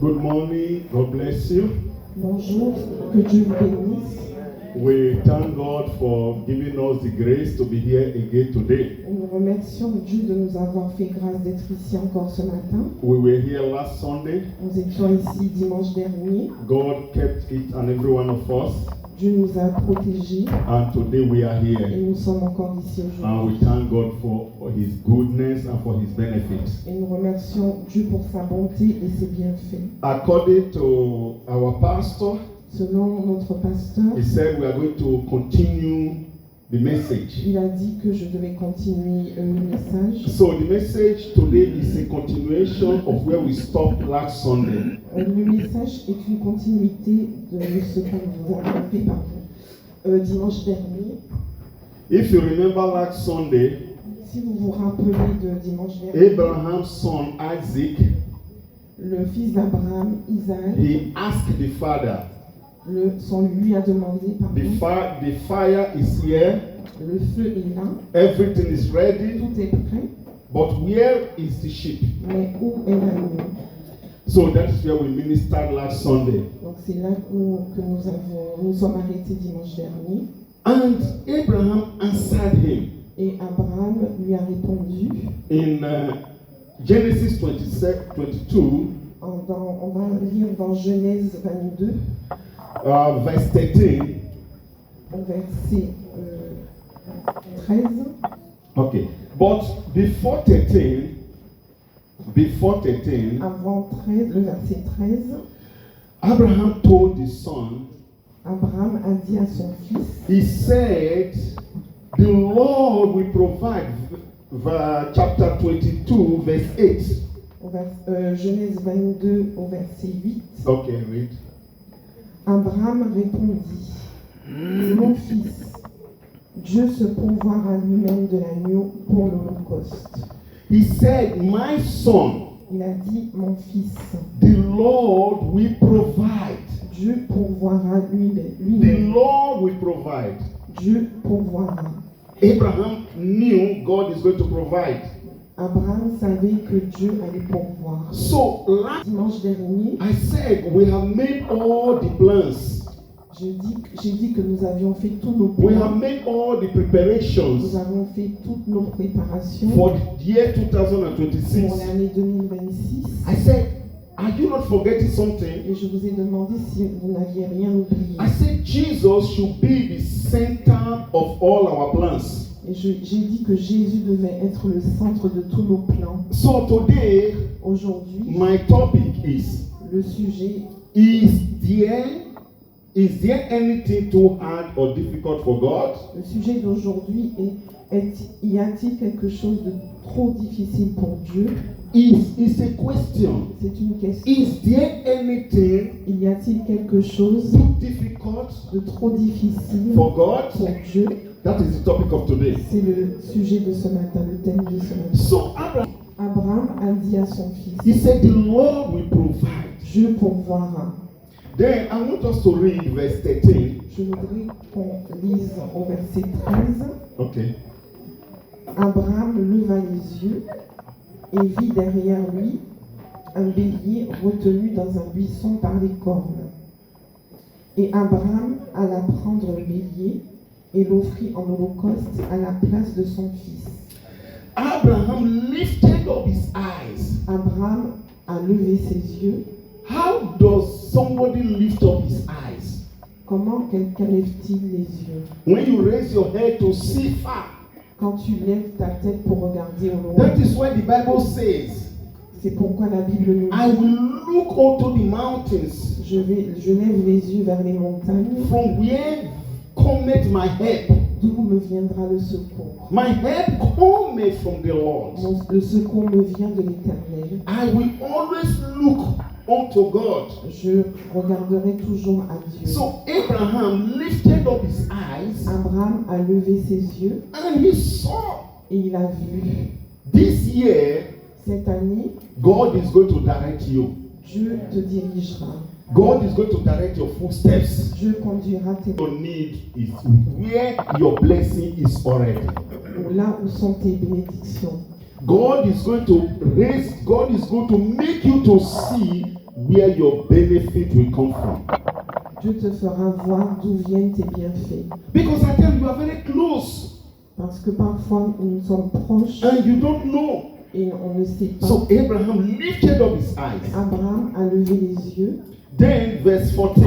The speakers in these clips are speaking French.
Good morning. God bless you. Bonjour, que Dieu vous bénisse. We thank God for giving us the grace to be here again today. Nous remercions Dieu de nous avoir fait grâce d'être ici encore ce matin. We were here last Sunday. Nous étions ici dimanche dernier. God kept each and every one of us. Dieu nous a protégés And today we are et here. nous sommes encore ici And we aujourd'hui. thank God for His goodness and for His benefits. Et nous remercions Dieu pour sa bonté et ses bienfaits. According to our pastor, Selon notre pasteur, he said we are going to continue the message. il a dit que je devais continuer le message. So the message today is a continuation of where we stopped last Sunday. Le message est une continuité de ce que nous avons fait dimanche dernier. If you remember last Sunday, Si vous vous rappelez de dimanche dernier, Abraham's son Isaac, le fils d'Abraham, Isaac, he asked the father, lui a demandé, the fire is here, le feu est là, everything is ready, tout est prêt, but where is the sheep? mais où est l'agneau? So that is where we ministered last Sunday. Donc c'est là que nous sommes arrêtés dimanche dernier. And Abraham answered him Et Abraham lui a répondu, in Genesis 22, on va lire dans Genèse 22, verse 13. au verset 13. Okay, but before 13, Avant 13, le verset 13, Abraham told his son, Abraham a dit à son fils, he said, the Lord will provide, chapter 22, verse 8. Genèse 22 au verset 8. Okay, read. Abraham répondit, mon fils, Dieu se pourvoira lui-même de l'agneau pour l'holocauste. He said, my son, Il a dit, mon fils, the Lord will provide. Dieu pourvoira The lui-même. Lord will provide. Dieu pourvoira. Abraham knew God is going to provide. Abraham savait que Dieu allait pourvoir. So last Dimanche dernier, I said we have made all the plans. j'ai dit que nous avions fait tous nos We plans. have made all the Nous preparations avons fait toutes nos préparations for the year pour 2026. l'année 2026. I said, are you not forgetting something? Et je vous ai demandé si vous n'aviez rien oublié. I said Jesus should be the center of all our plans. Et j'ai dit que Jésus devait être le centre de tous nos plans. So today, Aujourd'hui, my topic is, le sujet, is there anything too hard or difficult for God? le sujet d'aujourd'hui y a-t-il quelque chose de trop difficile pour Dieu? It's a question. C'est une question. Is there anything Y a-t-il quelque chose too difficult de trop difficile for God? pour Dieu? That is the topic of today. C'est le sujet de ce matin, le thème de ce matin. So Abraham, Abraham a dit à son he fils, said, the Lord will provide. Dieu pourvoira. Then I want us to read verse 13. Je voudrais qu'on lise au verset 13. Okay. Abraham leva les yeux et vit derrière lui un bélier retenu dans un buisson par les cornes. Et Abraham alla prendre le bélier et l'offrit en holocauste à la place de son fils. Abraham lifted up his eyes. Abraham a levé ses yeux. How does somebody lift up his eyes? Comment quelqu'un lève-t-il les yeux? When you raise your head to see far. Quand tu lèves ta tête pour regarder au loin. That is why the Bible says, C'est pourquoi la Bible nous I dit, will look unto the mountains, je lève les yeux vers les montagnes, from where cometh my help. d'où me viendra le secours. My help cometh from the Lord. Le secours me vient de l'Éternel. I will always look unto God. Je regarderai toujours à Dieu. So Abraham lifted up his eyes Abraham a levé ses yeux and he saw. et il a vu. This year, Cette année, God is going to direct you. Dieu te dirigera. God is going to direct your footsteps. Dieu conduira tes pas. Your need is where your blessing is already. Là où sont tes bénédictions. God is going to make you to see where your benefit will come from. Dieu te fera voir d'où viennent tes bienfaits. Because at times you are very close Parce que parfois nous sommes proches and you don't know. et on ne sait pas. So Abraham lifted up his eyes. Abraham a levé les yeux. Then verse 14.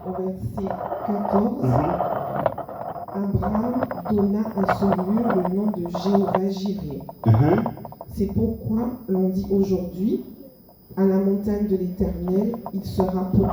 Au verset 14, Abraham donna à ce lieu le nom de Jéhovah Jireh. C'est pourquoi l'on dit aujourd'hui, à la montagne de l'Éternel, il sera pourvu.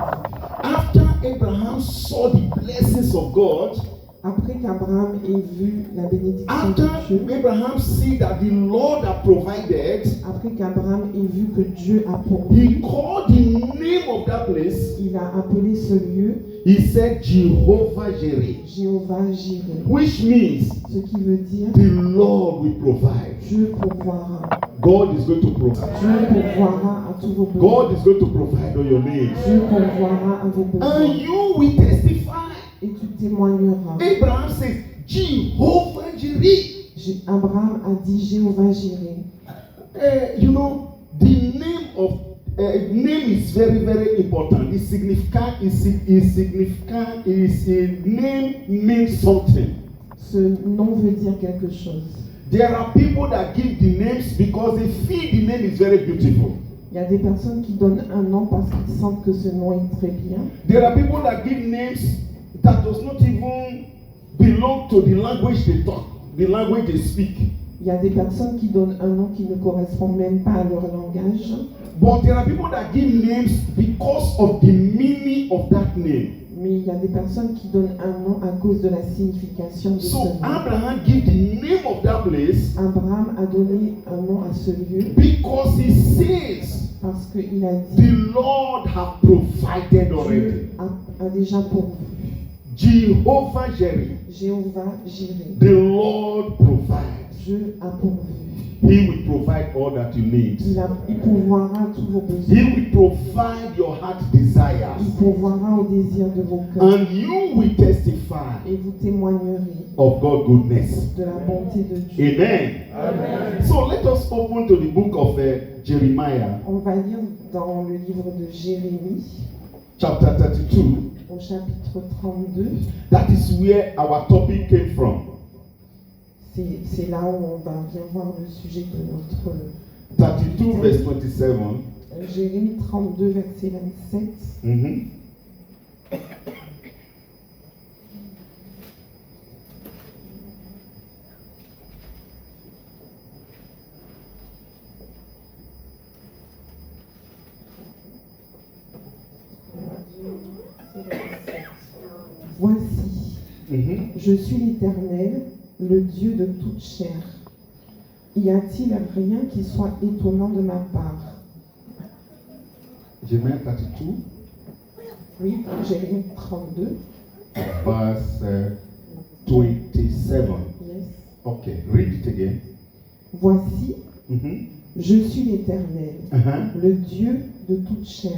After Abraham saw the blessings of God, Après qu'Abraham ait vu la bénédiction after de Dieu, Abraham see that the Lord had provided, après qu'Abraham ait vu que Dieu a pourvu, he called the name of that place. il a appelé ce lieu He said Jehovah Jireh, Jéhovah Jireh, which means ce qui veut dire the Lord will provide. Dieu pourvoira. God is going to provide. Dieu pourvoira à tous vos besoins. God is going to provide all your needs. Dieu pourvoira à vos besoins. And you will testify. Et tu témoigneras. Abraham says, Jehovah Jireh. Abraham a dit Jéhovah Jireh. You know, the name is very, very important. It's significant. Name means something. Ce nom veut dire quelque chose. There are people that give the names because they feel the name is very beautiful. Il y a des personnes qui donnent un nom parce qu'ils sentent que ce nom est très bien. There are people that give names that does not even belong to the language they talk, the language they speak. Il y a des personnes qui donnent un nom qui ne correspond même pas à leur langage. But there are people that give names because of the meaning of that name. Mais il y a des personnes qui donnent un nom à cause de la signification de ce So nom. Abraham gave the name of that place Abraham a donné un nom à ce lieu because he says parce qu'il a dit the Lord have provided already. Dieu a déjà pourvu. Jehovah Jireh, Jéhovah Jireh. the Lord provides. Dieu a pourvu. He will provide all that you need. Il pourvoira tous vos besoins. He will provide your heart desires. Il pourvoira aux désirs de vos cœurs. And you will testify Et vous témoignerez of God's goodness. de la bonté de Dieu. Amen. Amen. So let us open to the book of Jeremiah, On va lire dans le livre de Jérémie, chapter 32. au chapitre 32. That is where our topic came from. C'est là où on va bien voir le sujet de notre 32 verse 27. Jérémie 32, verset 27. Voici, je suis l'Éternel, le Dieu de toute chair. Y a-t-il rien qui soit étonnant de ma part? Jeremiah 32, Oui, Jérémie 32. verse 27. Yes. Okay, read it again. Voici, je suis l'Éternel, le Dieu de toute chair.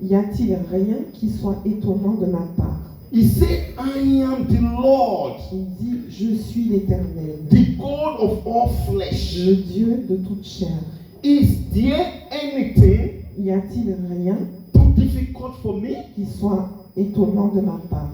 Y a-t-il rien qui soit étonnant de ma part? He said, I am the Lord, Il dit, je suis l'Éternel, the God of all flesh. le Dieu de toute chair. Is there anything Y a-t-il rien too difficult for me? qui soit étonnant de ma part?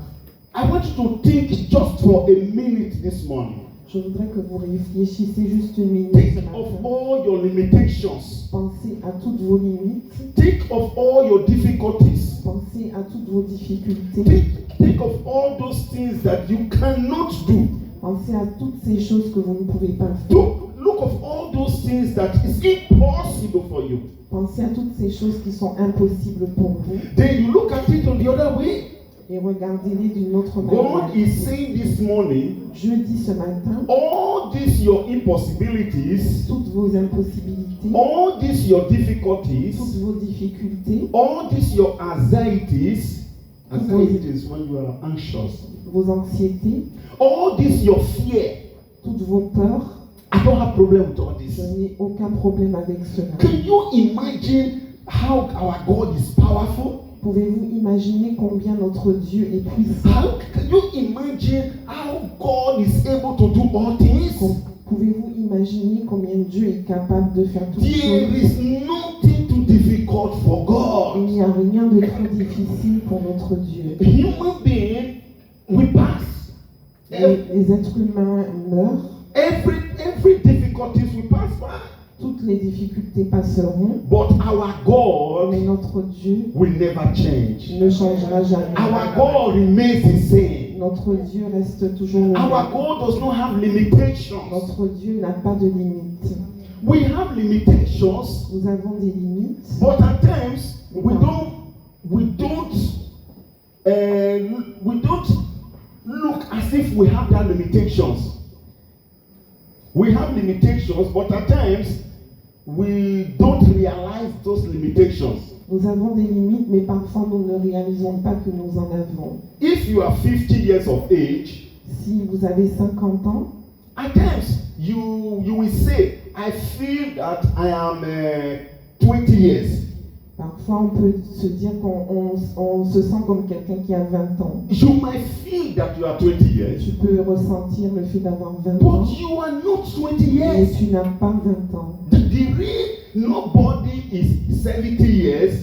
I want you to think just for a minute this morning. Je voudrais que vous réfléchissiez juste une minute Think ce of matin. all your limitations. Pensez à toutes vos limites. Think of all your difficulties. Pensez à toutes vos difficultés. Think of all those things that you cannot do. Pensez à toutes ces choses que vous ne pouvez pas faire. Look of all those things that is impossible for you. Pensez à toutes ces choses qui sont impossibles pour vous. Then you look at it on the other way. Et regardez-les d'une autre God manière. is saying this morning, Dieu dit ce matin, all these your impossibilities, toutes vos impossibilités, all these your difficulties, toutes vos difficultés, all these your anxieties, anxieties when you are anxious, vos anxiétés, all this your fear, toutes vos peurs, I don't have problem with all je this. n'ai aucun problème avec cela. Can you imagine how our God is powerful? Pouvez-vous imaginer combien notre Dieu est puissant? How can you imagine how God is able to do all things? Pouvez-vous imaginer combien Dieu est capable de faire toutes There choses? is nothing too difficult for God. n'y a rien de trop difficile pour notre Dieu. Human being, we pass. Les êtres humains meurent. Every difficulties we pass by. Toutes les difficultés passeront. But our God Mais notre Dieu will never change. ne changera jamais. Our God remains the same. Notre Dieu reste toujours le Our même. God does not have limitations. Notre Dieu n'a pas de limites. We have limitations, Nous avons des limites, but at times we don't look as if we have that limitations. We have limitations, but at times we don't realize those limitations. nous avons des limites, mais parfois nous ne réalisons pas que nous en avons. If you are 50 years of age, Si vous avez 50 ans, at times you will say, I feel that I am 20 years. parfois on peut se dire on se sent comme quelqu'un qui a 20 ans. You might feel that you are 20 years, Tu peux ressentir le fait d'avoir 20 ans, but you are not 20 mais years. tu n'as pas 20 ans. The real nobody is 70 years.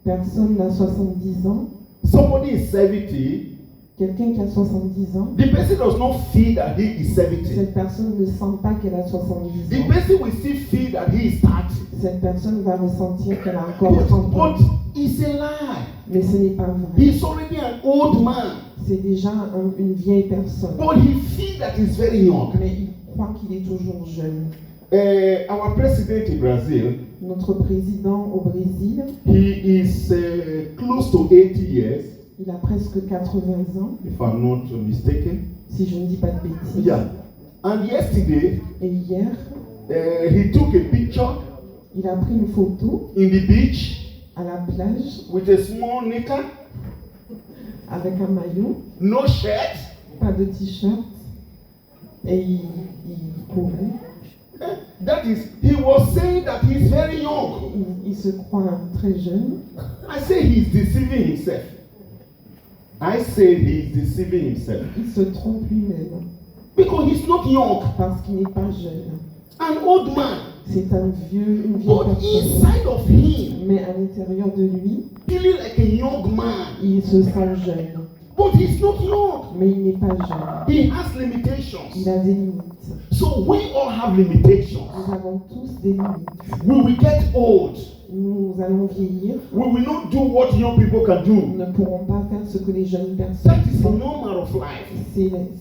Personne n'a 70 ans. Somebody is 70. Quelqu'un qui a 70 ans, The person does not feel that he is 70. cette personne ne sent pas qu'elle a 70 The ans. person will still feel that he is 30. Cette personne va ressentir qu'elle a encore 30 ans. But it's a lie. Mais ce n'est pas vrai. He's already an old man. C'est déjà une vieille personne. But he feels that he's very young. Mais il croit qu'il est toujours jeune. Our president in Brazil, Notre président au Brésil, he is close to 80 years, il a presque 80 ans, if I'm not mistaken. si je ne dis pas de bêtises. Yeah. And yesterday, Et hier, he took a picture il a pris une photo in the beach à la plage with a small knicker, avec un maillot, no shirt. pas de t-shirt, et il courait. That is, he was saying that he's very young. Il se croit très jeune. I say he's deceiving himself. I say he's deceiving himself. Il se trompe lui-même Because he's not young, parce qu'il n'est pas jeune. an old man. C'est une vieille But personne. inside of him, Mais à l'intérieur de lui, feeling like a young man. il se sent jeune. But he's not young. Mais il n'est pas jeune. He has Il limitations. a des limites. So we all have limitations. Nous avons tous des limites. When we get old, Nous allons vieillir. we will not do what young people can Nous do. ne pourrons pas faire ce que les jeunes That personnes is the font. normal of life.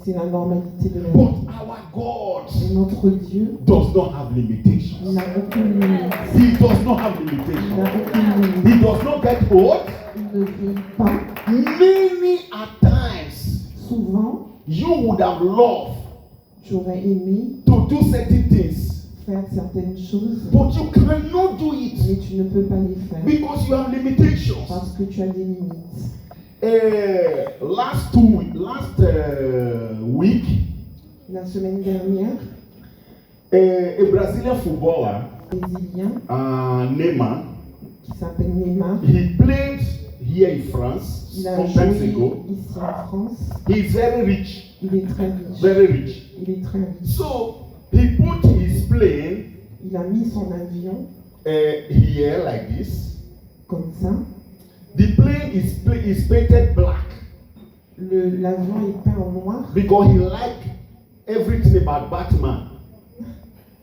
C'est la normalité de la But vie. our God Et notre Dieu, does not have il limitations. n'a aucune limite. He does not have Il n'a limitations. aucune limite. He does not get old. Il ne vieillit pas. Many at times, Souvent, you would have loved j'aurais aimé to do certain things, faire certaines choses, but you cannot do it mais tu ne peux pas les faire because you have limitations. parce que tu as des limites. Last week, La semaine dernière, a Brazilian footballer, Brésilien Neymar, qui s'appelle Neymar, he played here in France il a some times joué ago. ici en France. He is very rich, Il est très riche. very rich. Il est très riche. So he put his plane Il a mis son avion here like this. comme ça. The plane is painted black L'avion est peint en noir because he liked everything about Batman.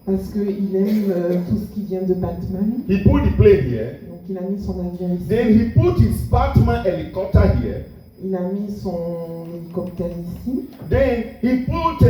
parce qu'il aime tout ce qui vient de Batman. He put the plane here. Donc il a mis son avion ici. Then he put his Batman helicopter here. Il a mis son hélicoptère ici. Then he put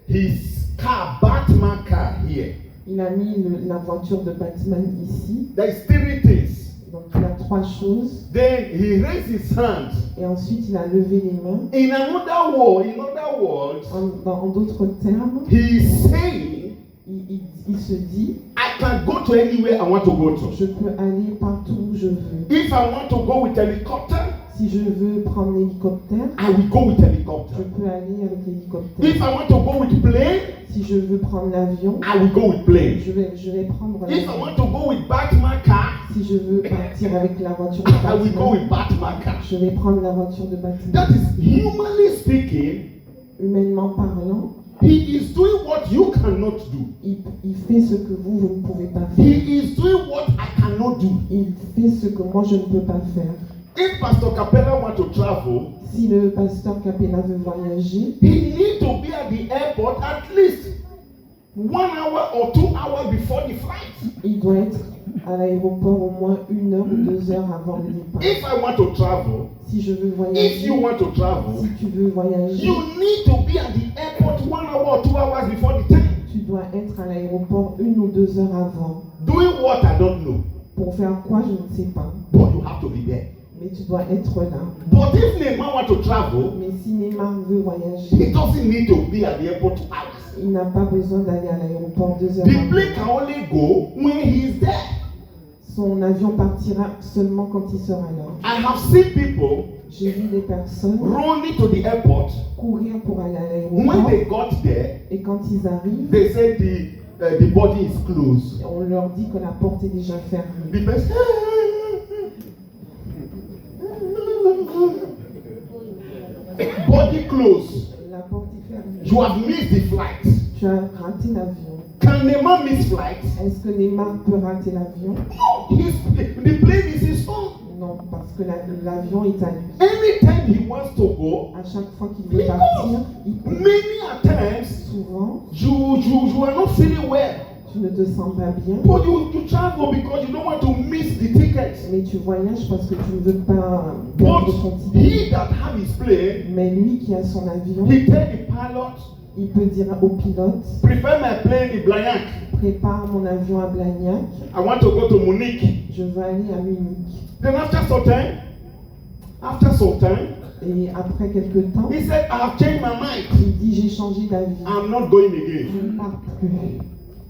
his car, Batman car here. Il a mis la voiture de Batman ici. There is three things. Donc il a trois choses. Then he raised his hand. Et ensuite il a levé les mains. In other words, En d'autres termes, he is saying, il se dit, I can go to anywhere I want to go to. je peux aller partout où je veux. If I want to go with helicopter, Si je veux prendre l'hélicoptère, I will go with je helicopter. peux aller avec l'hélicoptère. If I want to go with plane, Si je veux prendre l'avion, I will go with plane. je vais prendre If I l'avion. want to go with Batman car, Si je veux partir avec la voiture de I will go Batman, with Batman car. je vais prendre la voiture de Batman. That is humanly speaking, Humainement parlant, he is doing what you cannot do. il fait ce que vous ne pouvez pas He faire. is doing what I cannot do. Il fait ce que moi je ne peux pas faire. If Pastor Capella want to travel, Si le pasteur Capella veut voyager, he need to be at the airport at least 1 hour or 2 hours before the flight. il doit être à l'aéroport au moins 1 heure ou 2 heures avant le départ. If I want to travel, Si je veux if voyager, you want to travel, si tu veux voyager, you need to be at the airport 1 hour or 2 hours before the time. tu dois être à l'aéroport 1 ou 2 heures avant. Doing what I don't know, Pour faire quoi, je ne sais pas. but you have to be there. Mais tu dois être là. But if Neymar want to travel, Mais si Neymar veut voyager, he doesn't need to be at the airport 2 hours. il n'a pas besoin d'aller à l'aéroport 2 heures The avant. plane can only go when he is there. Son avion partira seulement quand il sera là. I have seen people J'ai vu des personnes running to the airport. courir pour aller à When l'aéroport they got there, et quand ils arrivent, they said the body is closed. on leur dit que la porte est déjà fermée. The person, body closed. La porte est fermée. You have missed the flight. Tu as raté l'avion. Can Neymar miss flight? Est-ce que Neymar peut rater l'avion? No. The plane is his own. Non, parce que l'avion est à lui. Anytime he wants to go, À chaque fois qu'il veut partir, il peut. many a times Souvent, you are not feeling well. tu ne te sens pas bien, But you travel because you don't want to miss the tickets. mais tu voyages parce que tu ne veux pas perdre ton But ticket. he that have his plane, Mais lui qui a son avion, he tell the pilot, il peut dire au pilote, prepare my plane in Blagnac. prépare mon avion à Blagnac, I want to go to Munich. je veux aller à Munich. Then after some time, Et après quelques temps, he said, I have changed my mind. il dit j'ai changé d'avis. I'm not going Je again. ne pars plus.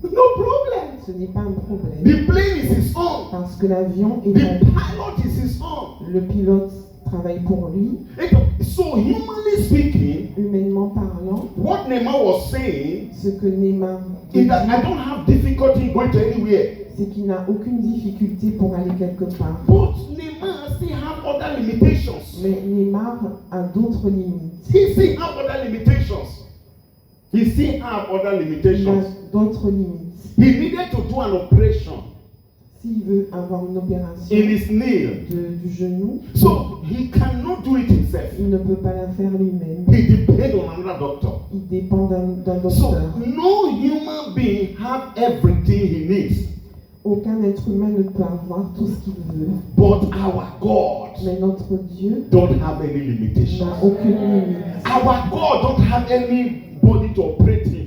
No problem. Ce n'est pas un problème. The plane is his own. Parce que l'avion est The à lui. pilot is his own. Le pilote travaille pour lui. So humanly speaking, Humainement parlant, what Neymar was saying ce que Neymar te is dit, that I don't have difficulty going to anywhere. c'est qu'il n'a aucune difficulté pour aller quelque part. But Neymar still have other limitations. Mais Neymar a d'autres limites. He still have other limitations. He still have other Il a limitations. d'autres limites. He needed to do an operation S'il veut avoir une opération in his knee. du genou, So he cannot do it himself. il ne peut pas la faire lui-même. He depends on another doctor. Il dépend d'un So docteur. no human being have everything he needs. Aucun être humain ne peut avoir tout ce qu'il veut. But our God Mais notre Dieu don't have any limitations. n'a aucune limite. Our God don't have anybody to operate him.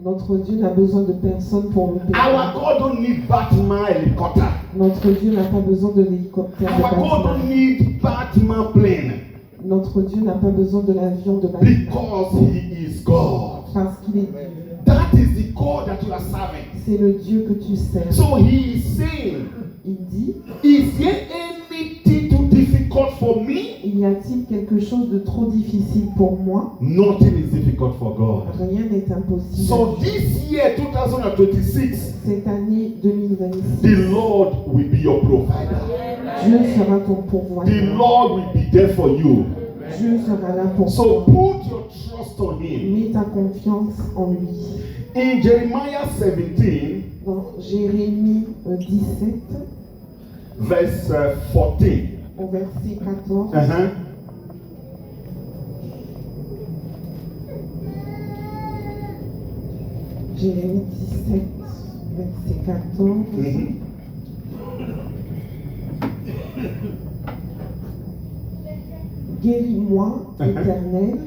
Notre Dieu n'a besoin de personne pour le Our payer. God don't need Batman helicopter. Notre Dieu n'a pas besoin de l'hélicoptère de Our God Batman. don't need Batman plane Notre Dieu n'a pas besoin de l'avion de Batman. because he is God. Parce qu'il est Dieu. That is the God that you are serving. C'est le Dieu que tu sers. So he is saying, Il dit, is there anything too difficult for me? y a-t-il quelque chose de trop difficile pour moi? Nothing is difficult for God. Rien n'est impossible. So this year, 2026, Cette année 2026, the Lord will be your provider. Dieu sera ton The pourvoyeur. Lord will be there for you. Dieu sera là pour So toi. put your trust on Him. Mets ta confiance en lui. In Jeremiah 17, Dans Jérémie 17, verse 14. au verset 14, Uh-huh. Jérémie 17, verset 14. Mhm. Guéris-moi, Éternel,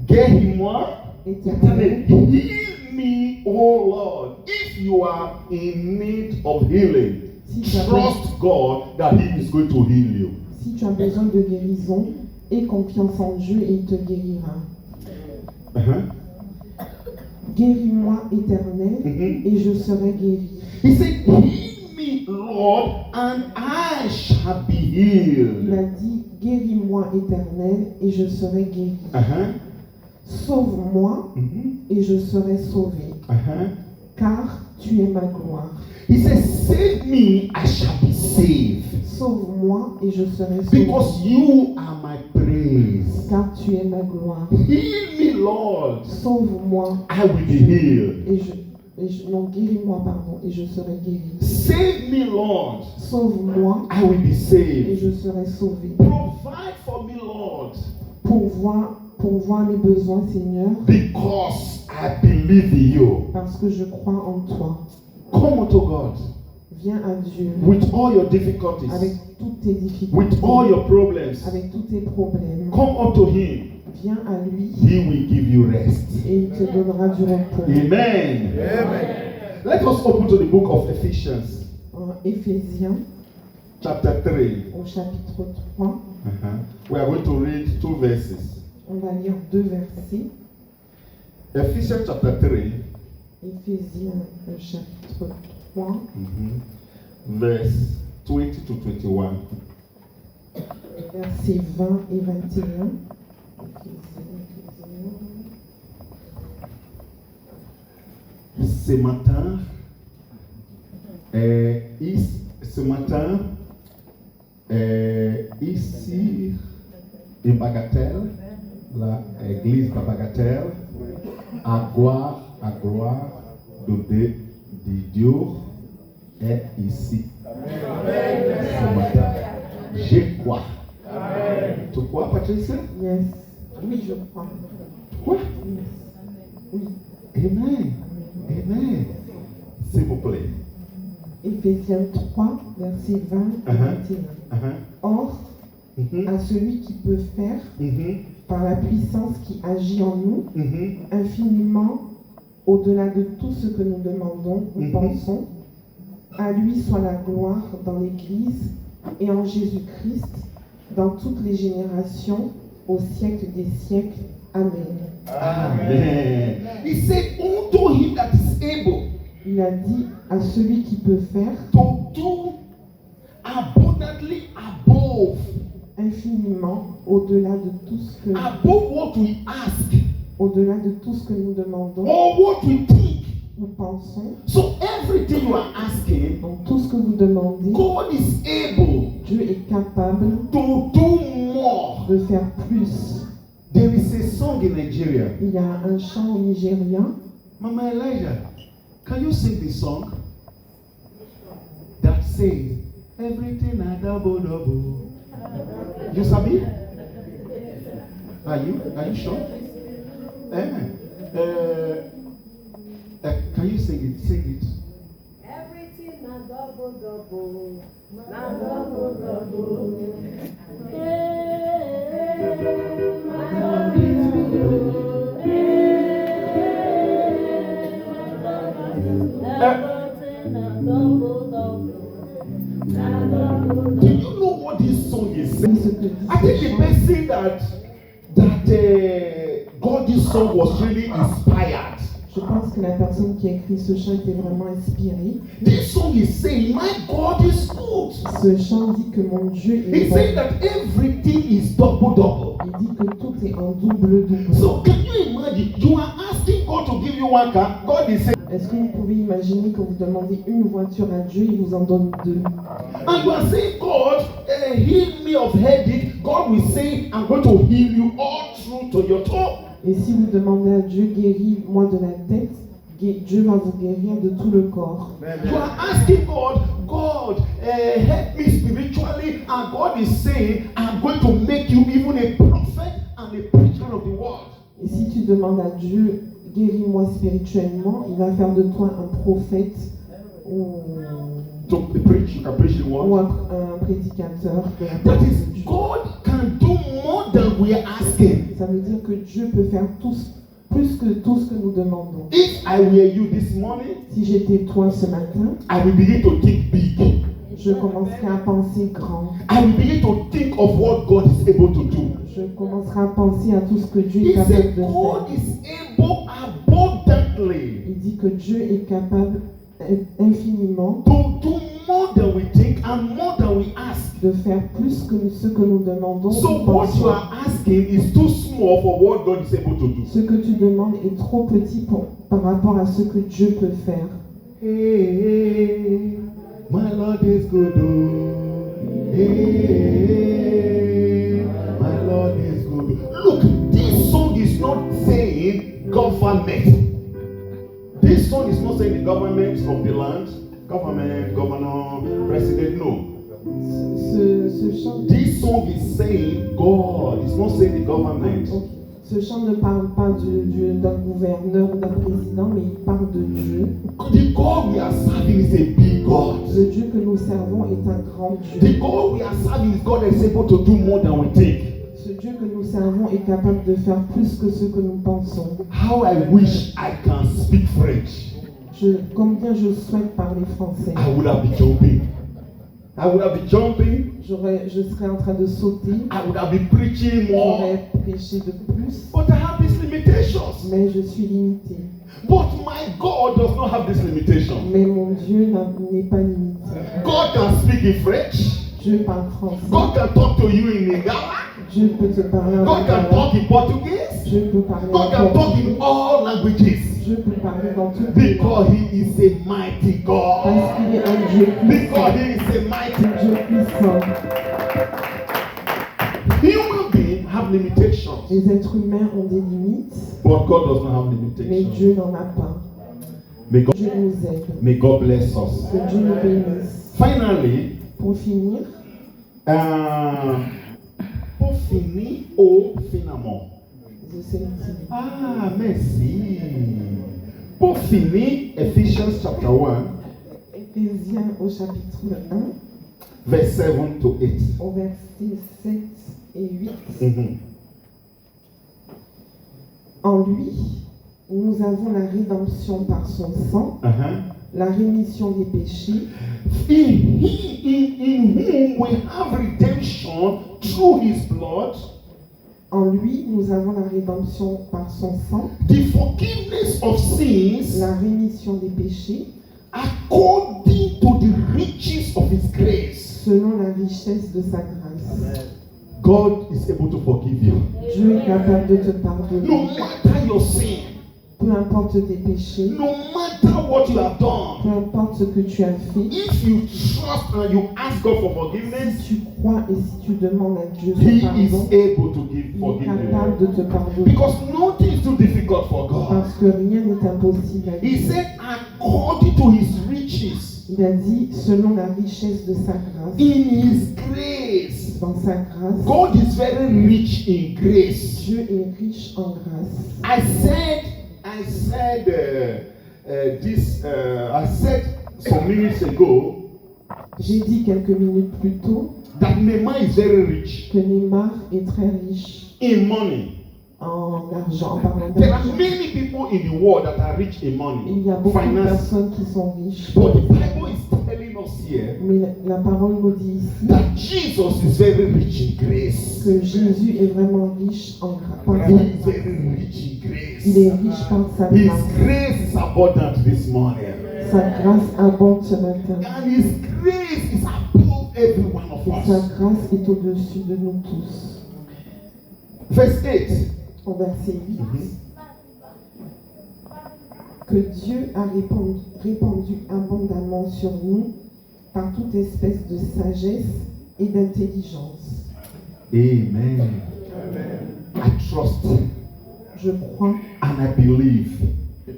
Guéris-moi, Éternel, heal me, O Lord. If you are in need of healing, si tu as trust God that He is going to heal you. Si tu as besoin de guérison, aie confiance en Dieu et il te guérira. Uh-huh. Guéris-moi, Éternel, Mhm. et je serai guéri. He said, heal me, Lord, and I shall be Il healed. a dit, guéris-moi, Éternel, et je serai guéri. Uh-huh. Sauve-moi, Mhm. et je serai sauvé, Uh-huh. car tu es ma gloire. He says, save me, I shall be saved. Sauve-moi, et je serai sauvé, Because you are my praise. car tu es ma gloire. Heal me, Lord. Sauve-moi, I will be healed. et Non, guéris-moi, pardon, et je serai guéri. Save me, Lord. Sauve-moi, I will be et saved. je serai sauvé. Provide for me, Lord, Pourvois mes besoins, Seigneur, because I believe in you. parce que je crois en toi. Come unto God Viens à Dieu with all your difficulties, avec toutes tes difficultés, with all your problems. avec tous tes problèmes. Come unto Him. Viens à lui He will give you rest. et il te donnera du repos. Amen. Let us open to the book of Ephesians, En Éphésiens, chapter 3. au chapitre 3, We are going to read 2 verses. on va lire 2 versets. Ephesians chapter 3, Éphésiens, chapitre 3, verse 20 to 21. versets 20 et 21. Ce matin, ici, en Bagatelle, l'église de Bagatelle, à gloire de Dieu est ici. Ce matin. Je crois. Tu crois, Patricia? Yes. Oui, je crois. Quoi? Yes. Oui. Amen. Amen. S'il vous plaît. Éphésiens 3, versets 20 et 21. Or, à celui qui peut faire, par la puissance qui agit en nous, infiniment au-delà de tout ce que nous demandons ou pensons, à lui soit la gloire dans l'Église et en Jésus-Christ, dans toutes les générations, au siècle des siècles. Amen. Amen. He said, unto him that is able Il a dit à celui qui peut faire to do abundantly above au-delà de tout ce que what we ask au-delà de tout ce que nous demandons or what we think. ou pensons. So everything you are asking, Donc tout ce que vous demandez, God is able Dieu est capable to do more. de faire plus. There is a song in Nigeria. Il y a un chant au Nigeria. Mama Elijah, can you sing the song that says everything a double double? You sabi? Are you sure? Can you sing it? Sing it. Everything na double double, na double double. My Lord is good. Everything na double double, na double double. Do you know what this song is saying? Oui, ce que dit I ce think the chant. person that God this song was really inspired. Je pense que la personne qui a écrit ce chant était vraiment inspirée. This song is saying, my God is good. Ce chant dit que mon Dieu est He said bon. that everything is double double. Il dit que tout est en double. So can you imagine? You are asking God to give you one car. God is saying, Est-ce que vous pouvez imaginer que vous demandez une voiture à Dieu, il vous en donne 2? and you are saying, God, heal me of headache. God will say, I'm going to heal you all through to your toe. Et si vous demandez à Dieu, guéris-moi de la tête, Dieu va vous guérir de tout le corps. You are asking God, help me spiritually, and God is saying, I'm going to make you even a prophet and a preacher of the word. Et si tu demandes à Dieu, guéris-moi spirituellement, il va faire de toi un prophète ou To preach, you can preach the ou word. un prédicateur. That is, God can do more than we are asking. Ça veut dire que Dieu peut faire plus que tout ce que nous demandons. If I were you this morning, Si j'étais toi ce matin, I will begin to think big. je commencerai à penser grand. I will begin to think of what God is able to do. Je commencerai à penser à tout ce que Dieu est He capable said de God faire. is able abundantly Il dit que Dieu est capable infiniment to do more than we think and more than we ask. de faire plus que ce que nous demandons. So ou what you pensons. are asking is too small for what God is able to do. Ce que tu demandes est trop petit par rapport à ce que Dieu peut faire. Hey, my Lord is good. Oh. Hey, my Lord is good. Look, this song is not saying government. This This song is not saying the government of the land, government, governor, president, no. Ce chant, This song is saying God. It's not saying the government. ok. Ce chant ne parle pas d'un gouverneur ou d'un président, mais il parle de Dieu. The God we are serving is a big God. Le Dieu que nous servons est un grand The Dieu. God we are serving is God that is able to do more than we think. Ce Dieu que nous servons est capable de faire plus que ce que nous pensons. How I wish I can speak French. Combien je souhaite parler français. I would have been jumping. I would have been jumping. Je serais en train de sauter. I would have been preaching more. J'aurais prêché de plus. But I have these limitations. Mais je suis limité. But my God does not have these limitations. Mais mon Dieu n'est pas limité. God can speak in French. Dieu parle français. God can talk to you in Lingala. Dieu peut te parler en God can lingala. talk in Portuguese. Dieu peut parler God en can talk portugais. in all languages. Dieu peut parler dans toutes les langues. Because He is a mighty Parce God. qu'il est un Dieu Because puissant. He is a mighty Un Dieu puissant. Human beings have limitations. Les êtres humains ont des limites, But God does not have mais limitations. Dieu n'en a pas. Dieu nous aide. May God bless us. Que Dieu nous bénisse. Finally, Pour finir, pour finir au finalement. je sais le dire. Ah, merci. Pour finir, Ephesians chapter 1, Éphésiens au chapitre 1, verse 7 to 8. au verset 7 et 8. Mhm. En lui, nous avons la rédemption par son sang, la rémission des péchés, In whom we have redemption through His blood, en lui, nous avons la rédemption par son sang, the forgiveness of sins, la rémission des péchés, according to the riches of His grace. selon la richesse de sa grâce. God is able to forgive you. Dieu est capable de te No pardonner, matter your sin, peu importe tes péchés, no matter what you have done, peu importe ce que tu as fait. if you trust and you ask God for forgiveness, Si tu crois et si tu demandes à Dieu He son pardon, is able to il est forgive you. capable de te pardonner. Because nothing is too difficult for God. Parce que rien n'est impossible à He Dieu. said, according to His riches, Il a dit, selon la richesse de sa grâce, in His grace. dans sa grâce, God is very rich in grace. Dieu est riche en grâce. I said some minutes ago J'ai dit quelques minutes plus tôt that Neymar is very rich que Neymar est très riche in money. en argent, en parlant There are d'argent. many people in the world that are rich in money, Il y a beaucoup de finance. personnes qui sont riches. But the Bible is telling us here Mais la parole nous dit ici that Jesus is very rich in grace. que Jésus est vraiment riche en grâce. He is very rich in grace. Il est riche par sa His grâce. grace is abundant this morning. Sa grâce abonde ce matin. And His grace is above every one of Et sa us. grâce est au-dessus de nous tous. Verse 8. Au verset 8, Mhm. que Dieu a répandu abondamment sur nous par toute espèce de sagesse et d'intelligence. Amen. I trust Je crois, and I believe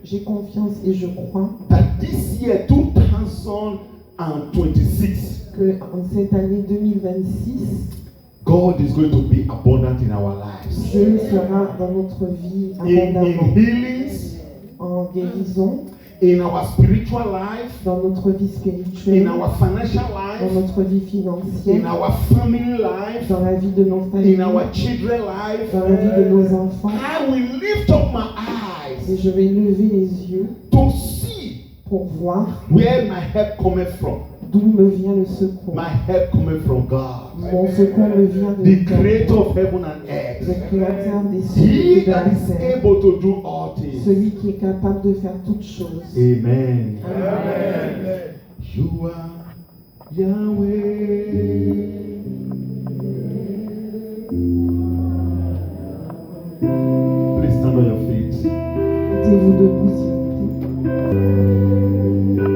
j'ai confiance et je crois that this year 2026, que en cette année 2026, God is going to be abundant in our lives. Dieu sera dans notre vie In abondamment healings, en guérison, in our spiritual life, dans notre vie in spirituelle, our financial dans life, notre vie in financière, our family life, dans la vie de nos in familles, our children life. dans la vie de nos enfants. I will lift up my Et eyes je vais lever les yeux to see pour voir where my help cometh from. d'où me vient le secours. My help cometh from God, Mon secours me vient de the Dieu, creator of heaven and le earth. créateur des cieux et He de la that is terre, able to do all things. celui qui est capable de faire toutes choses. Amen. Amen. You are Yahweh. Please stand on your feet. Mettez-vous debout, s'il vous plaît.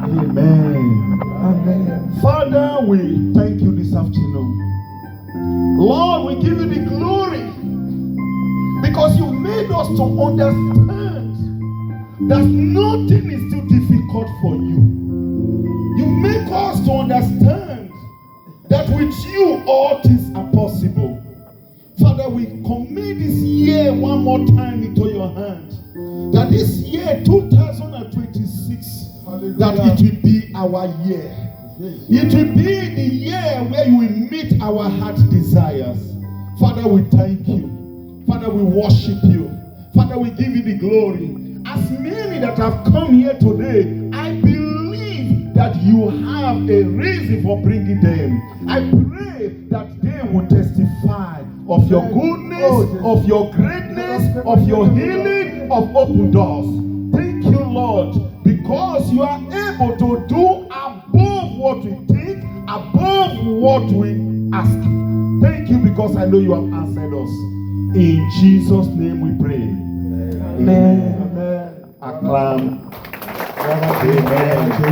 Amen. Father, we thank you this afternoon. Lord, we give you the glory because you made us to understand that nothing is too difficult for you. You make us to understand that with you all things are possible. Father, we commit this year one more time into your hand. That this year 2026, that it will be our year. It will be the year where you will meet our heart desires. Father, we thank you. Father, we worship you. Father, we give you the glory. As many that have come here today, I believe that you have a reason for bringing them. I pray that they will testify of your goodness, of your greatness, of your healing, of open doors. Thank you, Lord, because you are able to do above what we think, above what we ask. Thank you because I know you have answered us. In Jesus' name we pray. Amen. Amen. Acclam.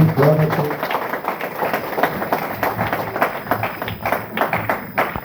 Amen.